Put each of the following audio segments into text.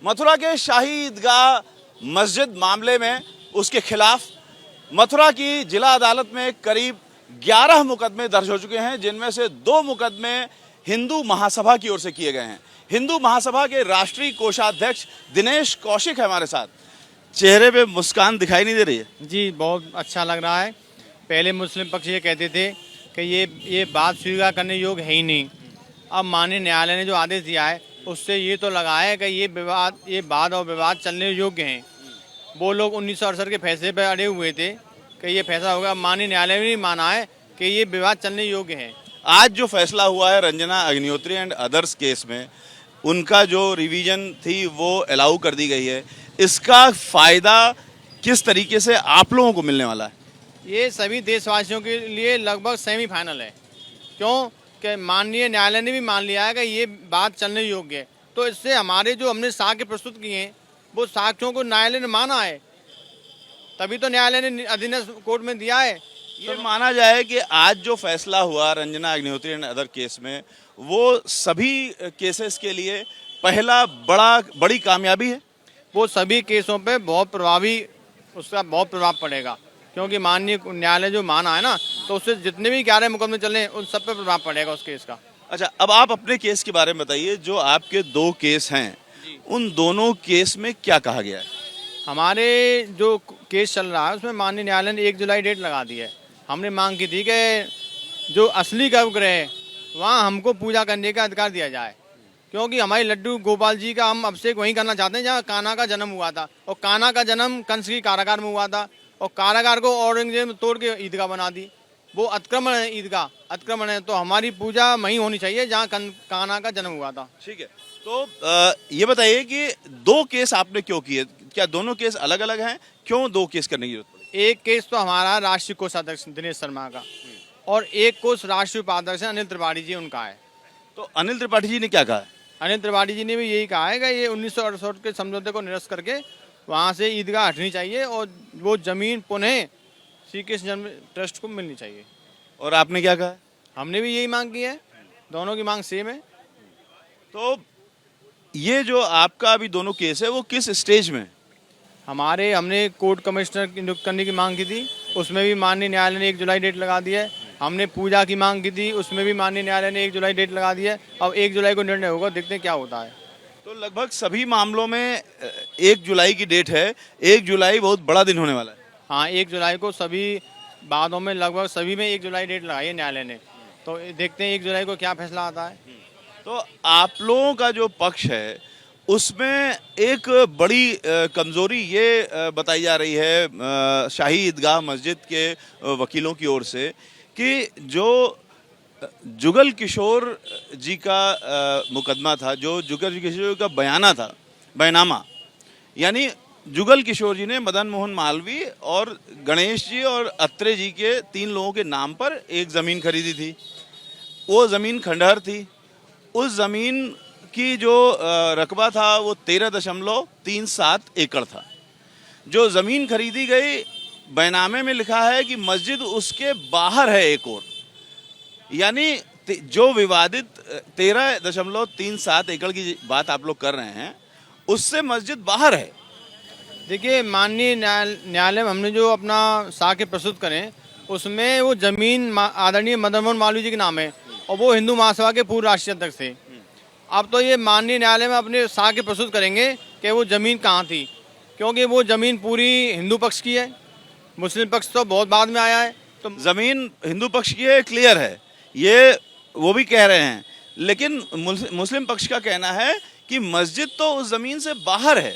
मथुरा के शाही ईदगाह मस्जिद मामले में उसके खिलाफ मथुरा की जिला अदालत में करीब 11 मुकदमे दर्ज हो चुके हैं, जिनमें से 2 मुकदमे हिंदू महासभा की ओर से किए गए हैं। हिंदू महासभा के राष्ट्रीय कोषाध्यक्ष दिनेश कौशिक है हमारे साथ। चेहरे पे मुस्कान दिखाई नहीं दे रही है जी, बहुत अच्छा लग रहा है। पहले मुस्लिम पक्ष ये कहते थे कि ये बात स्वीकार करने योग्य है ही नहीं। अब माननीय न्यायालय ने जो आदेश दिया है उससे ये तो लगा है कि ये वाद और विवाद चलने योग्य हैं। वो लोग 1968 के फैसले पर अड़े हुए थे कि ये फैसला होगा। माननीय न्यायालय ने माना है कि ये विवाद चलने योग्य है। आज जो फैसला हुआ है Ranjana Agnihotri and others case में, उनका जो रिवीजन थी वो अलाउ कर दी गई है। इसका फायदा किस तरीके से आप लोगों को मिलने वाला है? ये सभी देशवासियों के लिए लगभग सेमीफाइनल है। क्यों कि माननीय न्यायालय ने भी मान लिया है कि ये बात चलने योग्य है। तो इससे हमारे जो हमने साक्ष्य प्रस्तुत किए हैं वो साक्ष्यों को न्यायालय ने माना है, तभी तो न्यायालय ने अधीनस्थ कोर्ट में दिया है। ये माना जाए कि आज जो फैसला हुआ Ranjana Agnihotri and other case में, वो सभी केसेस के लिए पहला बड़ी कामयाबी है। वो सभी केसों पे उसका बहुत प्रभाव पड़ेगा, क्योंकि माननीय न्यायालय जो माना है ना, तो उससे जितने भी 11 मुकदमे चल रहे हैं उन सब पे प्रभाव पड़ेगा उस केस का। अच्छा, अब आप अपने केस के बारे में बताइए। जो आपके 2 केस हैं, उन दोनों केस में क्या कहा गया है? हमारे जो केस चल रहा है उसमें माननीय न्यायालय ने 1 जुलाई डेट लगा दी है। हमने मांग की थी कि जो असली गर्भगृह है वहाँ हमको पूजा करने का अधिकार दिया जाए, क्योंकि हमारे लड्डू गोपाल जी का हम अभिषेक वहीं करना चाहते हैं जहाँ कान्हा का जन्म हुआ था। और कान्हा का जन्म कंस की कारागार में हुआ था, और कारागार को औरंगजेब तोड़ के ईदगाह बना दी। वो अतिक्रमण है, ईदगाह अतिक्रमण है। तो हमारी पूजा वहीं होनी चाहिए जहाँ कान्हा का जन्म हुआ था। ठीक है, तो ये बताइए कि 2 केस आपने क्यों किए? क्या दोनों केस अलग अलग हैं? क्यों 2 केस करने की जरूरत पड़ी? एक केस तो हमारा राष्ट्रीय कोषाध्यक्ष दिनेश शर्मा का, और एक कोष राष्ट्रीय उपाध्यक्ष अनिल त्रिपाठी जी उनका है। तो अनिल त्रिपाठी जी ने क्या कहा है? अनिल त्रिपाठी जी ने भी यही कहा है कि ये 1968 के समझौते को निरस्त करके वहाँ से ईदगाह हटनी चाहिए और वो जमीन पुनः श्री कृष्ण जन्म ट्रस्ट को मिलनी चाहिए। और आपने क्या कहा? हमने भी यही मांग की है, दोनों की मांग सेम है। तो ये जो आपका अभी दोनों केस है वो किस स्टेज में? हमने कोर्ट कमिश्नर नियुक्त करने की मांग की थी, उसमें भी माननीय न्यायालय ने 1 जुलाई डेट लगा दी है। हमने पूजा की मांग की थी, उसमें भी माननीय न्यायालय ने 1 जुलाई डेट लगा दी है। अब 1 जुलाई को निर्णय होगा, देखते हैं क्या होता है। तो लगभग सभी मामलों में 1 जुलाई की डेट है। 1 जुलाई बहुत बड़ा दिन होने वाला है। हाँ, 1 जुलाई को सभी वादों में लगभग सभी में 1 जुलाई डेट लगाई है न्यायालय ने। तो देखते हैं 1 जुलाई को क्या फैसला आता है। तो आप लोगों का जो पक्ष है उसमें एक बड़ी कमजोरी ये बताई जा रही है शाही ईदगाह मस्जिद के वकीलों की ओर से कि जो जुगल किशोर जी का मुकदमा था, जो जुगल किशोर का बयानामा, यानी जुगल किशोर जी ने मदन मोहन मालवीय और गणेश जी और अत्रे जी के 3 लोगों के नाम पर एक ज़मीन खरीदी थी। वो ज़मीन खंडहर थी। उस ज़मीन की जो रकबा था वो 13.37 एकड़ था। जो ज़मीन खरीदी गई, बयानामे में लिखा है कि मस्जिद उसके बाहर है एक और, यानी जो विवादित 13.37 एकड़ की बात आप लोग कर रहे हैं उससे मस्जिद बाहर है। देखिए, माननीय न्यायालय में हमने जो अपना साक्ष्य प्रस्तुत करें उसमें वो जमीन आदरणीय मदन मोहन मालवीय जी के नाम है, और वो हिंदू महासभा के पूर्व राष्ट्रीय अध्यक्ष थे। अब तो ये माननीय न्यायालय में अपने साक्ष्य प्रस्तुत करेंगे कि वो ज़मीन कहाँ थी, क्योंकि वो ज़मीन पूरी हिंदू पक्ष की है, मुस्लिम पक्ष तो बहुत बाद में आया है। तो ज़मीन हिंदू पक्ष की है, क्लियर है, ये वो भी कह रहे हैं। लेकिन मुस्लिम पक्ष का कहना है कि मस्जिद तो उस ज़मीन से बाहर है।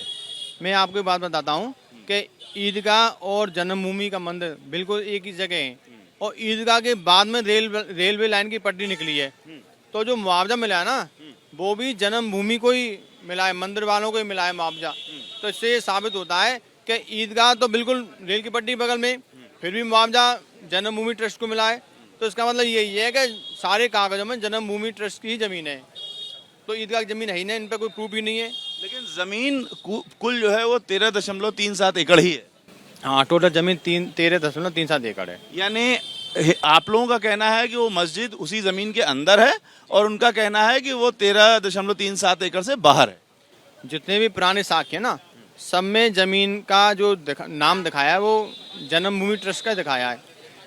मैं आपको एक बात बताता हूँ कि ईदगाह और जन्मभूमि का मंदिर बिल्कुल एक ही जगह है, और ईदगाह के बाद में रेलवे लाइन की पटरी निकली है। तो जो मुआवजा मिला है ना, वो भी जन्मभूमि को ही मिला है, मंदिर वालों को ही मिला है मुआवजा। तो इससे ये साबित होता है कि ईदगाह तो बिल्कुल रेल की पटरी बगल में, फिर भी मुआवजा जन्मभूमि ट्रस्ट को मिला है। तो इसका मतलब यही है कि सारे कागजों में जन्मभूमि ट्रस्ट की ही ज़मीन है, तो ईदगाह की ज़मीन है ही नहीं, इन पर कोई प्रूफ ही नहीं है। लेकिन ज़मीन कुल जो है वो 13.37 एकड़ ही है। हाँ, टोटल ज़मीन 13.37 एकड़ है। यानी आप लोगों का कहना है कि वो मस्जिद उसी ज़मीन के अंदर है, और उनका कहना है कि वो 13.37 एकड़ से बाहर है। जितने भी पुराने साक्ष्य है ना, सब में जमीन का जो नाम दिखाया है वो जन्मभूमि ट्रस्ट का दिखाया है।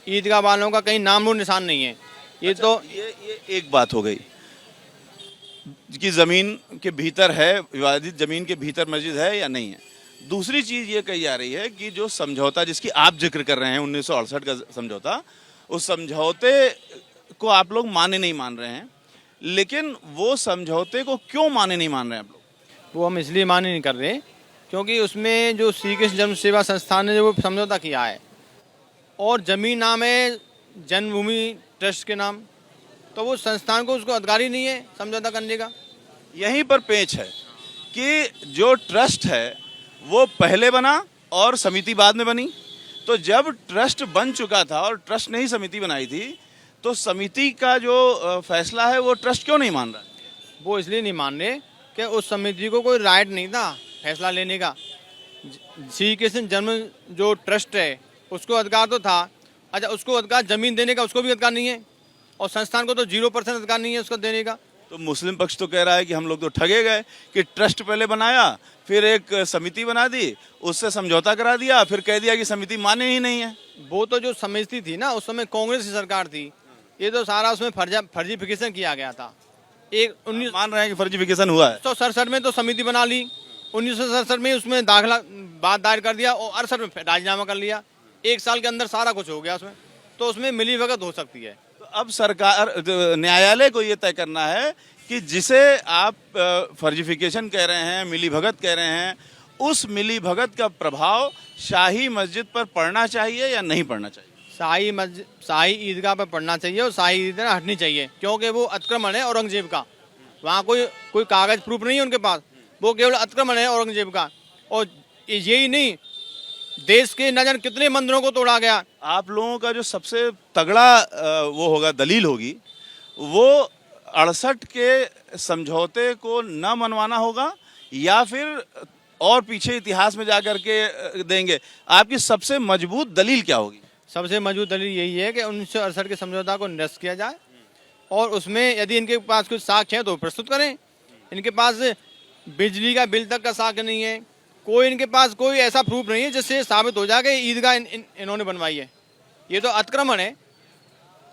ईदगाह वालों का कहीं नाम और निशान नहीं है। ये तो ये एक बात हो गई कि जमीन के भीतर है, विवादित जमीन के भीतर मस्जिद है या नहीं है। दूसरी चीज ये कही जा रही है कि जो समझौता जिसकी आप जिक्र कर रहे हैं 1968 का समझौता, उस समझौते को आप लोग माने नहीं मान रहे हैं, लेकिन वो समझौते को क्यों माने नहीं मान रहे हैं आप लोग? वो हम इसलिए मान्य नहीं कर रहे क्योंकि उसमें जो श्री कृष्ण जन्म सेवा संस्थान ने जो वो समझौता किया है और जमीन नाम है जन्मभूमि ट्रस्ट के नाम, तो वो संस्थान को उसको अधिकार ही नहीं है समझौता करने का। यहीं पर पेच है कि जो ट्रस्ट है वो पहले बना और समिति बाद में बनी। तो जब ट्रस्ट बन चुका था और ट्रस्ट ने ही समिति बनाई थी, तो समिति का जो फैसला है वो ट्रस्ट क्यों नहीं मान रहा? वो इसलिए नहीं मान रहे कि उस समिति को कोई राइट नहीं था फैसला लेने का। श्री कृष्ण जन्म जो ट्रस्ट है उसको अधिकार तो था, अच्छा उसको अधिकार जमीन देने का उसको भी अधिकार नहीं है, और संस्थान को तो 0% अधिकार नहीं है उसको देने का। तो मुस्लिम पक्ष तो कह रहा है कि हम लोग तो ठगे गए कि ट्रस्ट पहले बनाया, फिर एक समिति बना दी, उससे समझौता करा दिया, फिर कह दिया कि समिति माने ही नहीं है। वो तो जो समिति थी ना उस समय कांग्रेस की सरकार थी, ये तो सारा उसमें फर्जीफिकेशन किया गया था। एक मान रहे हैं कि फर्जीफिकेशन हुआ है। 1967 में तो समिति बना ली, 1967 में उसमें दाखिला बात दायर कर दिया और 68 में राजीनामा कर लिया। 1 साल के अंदर सारा कुछ हो गया उसमें, तो उसमें मिलीभगत हो सकती है। तो अब सरकार न्यायालय को ये तय करना है कि जिसे आप फर्जीफिकेशन कह रहे हैं, मिलीभगत कह रहे हैं, उस मिलीभगत का प्रभाव शाही मस्जिद पर पड़ना चाहिए या नहीं पड़ना चाहिए? शाही ईदगाह पर पढ़ना चाहिए और शाही ईदगाह हटनी चाहिए, क्योंकि वो अतिक्रमण है औरंगजेब का। वहाँ कोई कागज प्रूफ नहीं है उनके पास, वो केवल अतिक्रमण है औरंगजेब का। और यही नहीं, देश के न जाने कितने मंदिरों को तोड़ा गया। आप लोगों का जो सबसे तगड़ा वो होगा, दलील होगी, वो 68 के समझौते को न मनवाना होगा या फिर और पीछे इतिहास में जाकर के देंगे। आपकी सबसे मजबूत दलील क्या होगी? सबसे मजबूत दलील यही है कि 1968 के समझौता को निरस्त किया जाए और उसमें यदि इनके पास कुछ साक्ष्य है तो प्रस्तुत करें। इनके पास बिजली का बिल तक का साक्ष्य नहीं है, कोई इनके पास कोई ऐसा प्रूफ नहीं है जिससे साबित हो जाए कि ईदगाह इन्होंने बनवाई है। ये तो अतिक्रमण है।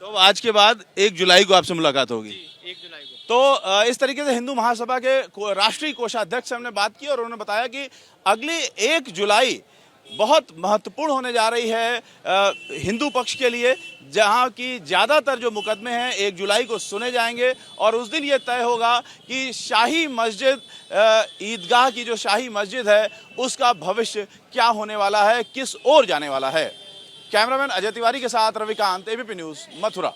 तो आज के बाद 1 जुलाई को आपसे मुलाकात होगी। 1 जुलाई को। तो इस तरीके से हिंदू महासभा के राष्ट्रीय कोषाध्यक्ष से हमने बात की और उन्होंने बताया कि अगली 1 जुलाई बहुत महत्वपूर्ण होने जा रही है हिंदू पक्ष के लिए, जहां की ज़्यादातर जो मुकदमे हैं 1 जुलाई को सुने जाएंगे और उस दिन ये तय होगा कि शाही मस्जिद, ईदगाह की जो शाही मस्जिद है उसका भविष्य क्या होने वाला है, किस ओर जाने वाला है। कैमरामैन अजय तिवारी के साथ रविकांत, एबीपी न्यूज़, मथुरा।